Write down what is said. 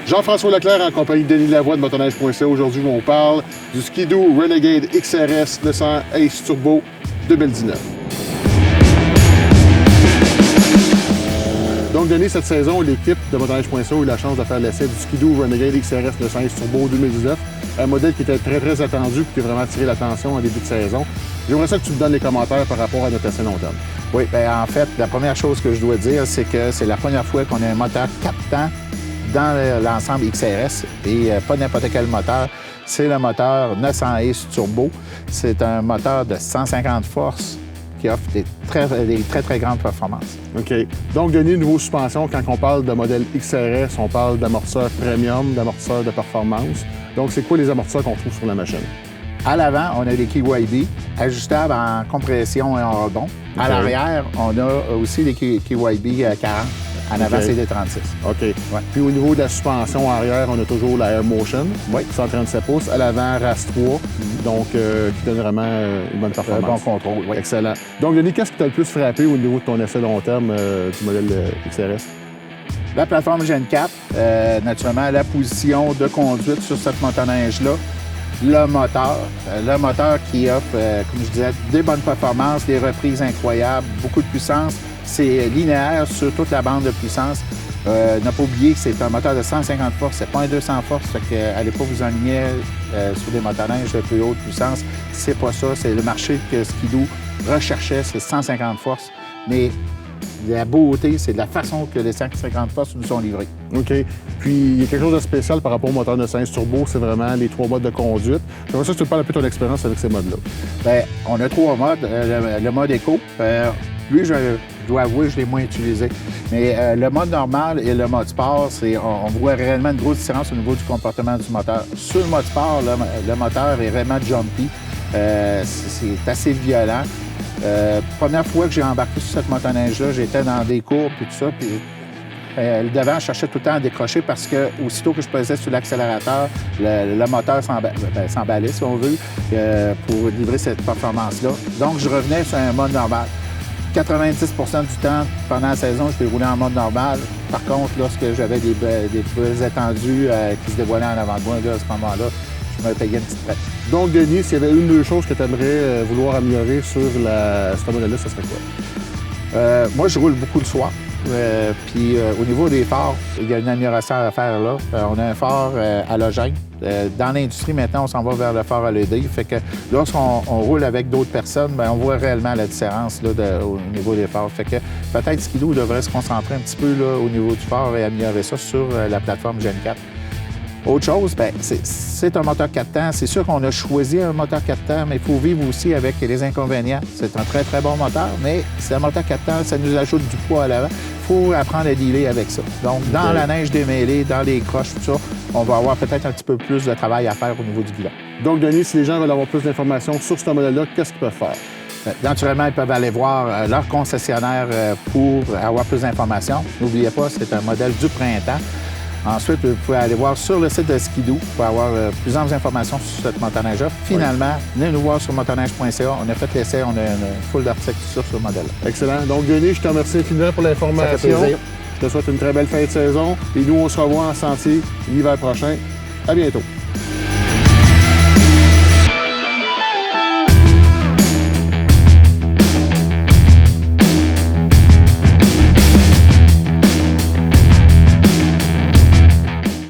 Jean-François Leclerc en compagnie de Denis Lavoie de motoneige.ca. Aujourd'hui, on parle du Ski-Doo Renegade XRS 900 Ace Turbo 2019. Donc, Denis, cette saison, l'équipe de motoneige.ca a eu la chance de faire l'essai du Ski-Doo Renegade XRS 900 Ace Turbo 2019. Un modèle qui était très attendu et qui a vraiment attiré l'attention en début de saison. J'aimerais ça que tu me donnes les commentaires par rapport à notre essai long terme. Oui, bien, en fait, la première chose que je dois dire, c'est que c'est la première fois qu'on a un moteur 4 temps dans l'ensemble XRS et pas n'importe quel moteur. C'est le moteur 900 Ace Turbo. C'est un moteur de 150 forces qui offre des très grandes performances. OK. Donc, Denis, niveau suspension, quand on parle de modèle XRS, on parle d'amortisseurs premium, d'amortisseurs de performance. Donc, c'est quoi les amortisseurs qu'on trouve sur la machine? À l'avant, on a des KYB ajustables en compression et en rebond. Okay. À l'arrière, on a aussi des KYB 40. En avant, c'est des 36. OK. Ouais. Puis au niveau de la suspension arrière, on a toujours la Air Motion, 137 pouces. À l'avant, RAS3, donc qui donne vraiment une bonne performance. Bon contrôle, oui. Excellent. Donc, Denis, qu'est-ce qui t'a le plus frappé au niveau de ton essai long terme du modèle XRS? La plateforme Gen 4, naturellement, la position de conduite sur cette motoneige-là, le moteur qui offre, comme je disais, des bonnes performances, des reprises incroyables, beaucoup de puissance. C'est linéaire sur toute la bande de puissance. Ne pas oublier que c'est un moteur de 150 forces, c'est pas un 200 forces, fait qu'allez pas vous enligner sur des motoneiges de plus haute puissance. C'est pas ça, c'est le marché que Ski-Doo recherchait, c'est 150 forces. Mais la beauté, c'est de la façon que les 150 forces nous sont livrées. OK. Puis, il y a quelque chose de spécial par rapport au moteur 900 Ace Turbo, c'est vraiment les 3 modes de conduite. J'aimerais ça que tu me parles un peu de ton expérience avec ces modes-là. Bien, on a 3 modes. Le mode éco, lui, je dois avouer, je l'ai moins utilisé. Mais le mode normal et le mode sport, on voit réellement une grosse différence au niveau du comportement du moteur. Sur le mode sport, le moteur est vraiment jumpy. C'est assez violent. Première fois que j'ai embarqué sur cette motoneige-là, j'étais dans des courbes et tout ça. Puis, le devant, je cherchais tout le temps à décrocher parce que aussitôt que je pesais sur l'accélérateur, le moteur s'emballait, si on veut, pour livrer cette performance-là. Donc, je revenais sur un mode normal. 90 du temps, pendant la saison, je peux rouler en mode normal. Par contre, lorsque j'avais des belles étendues qui se dévoilaient en avant de moi, là, à ce moment-là, je me payais une petite traite. Donc, Denis, s'il y avait une ou deux choses que tu aimerais vouloir améliorer sur ce modèle-là, ça serait quoi? Moi, je roule beaucoup le soir. Puis au niveau des phares, il y a une amélioration à faire là. On a un phare halogène. Dans l'industrie, maintenant, on s'en va vers le phare LED. Fait que lorsqu'on roule avec d'autres personnes, bien, on voit réellement la différence là, au niveau des phares. Fait que peut-être Ski-Doo devrait se concentrer un petit peu là, au niveau du phare et améliorer ça sur la plateforme Gen 4. Autre chose, bien, c'est un moteur 4 temps. C'est sûr qu'on a choisi un moteur 4 temps, mais il faut vivre aussi avec les inconvénients. C'est un très bon moteur, mais c'est un moteur 4 temps, ça nous ajoute du poids à l'avant. Il faut apprendre à dealer avec ça. Donc, dans la neige démêlée, dans les croches, tout ça, on va avoir peut-être un petit peu plus de travail à faire au niveau du guidon. Donc, Denis, si les gens veulent avoir plus d'informations sur ce modèle-là, qu'est-ce qu'ils peuvent faire? Naturellement, ils peuvent aller voir leur concessionnaire pour avoir plus d'informations. N'oubliez pas, c'est un modèle du printemps. Ensuite, vous pouvez aller voir sur le site de Ski-Doo pour avoir plusieurs informations sur cette motoneige-là. Finalement, venez nous voir sur motoneige.ca. On a fait l'essai, on a une foule d'articles sur ce modèle. Excellent. Donc, Denis, je te remercie infiniment pour l'information. Ça fait plaisir. Je te souhaite une très belle fin de saison. Et nous, on se revoit en sentier l'hiver prochain. À bientôt.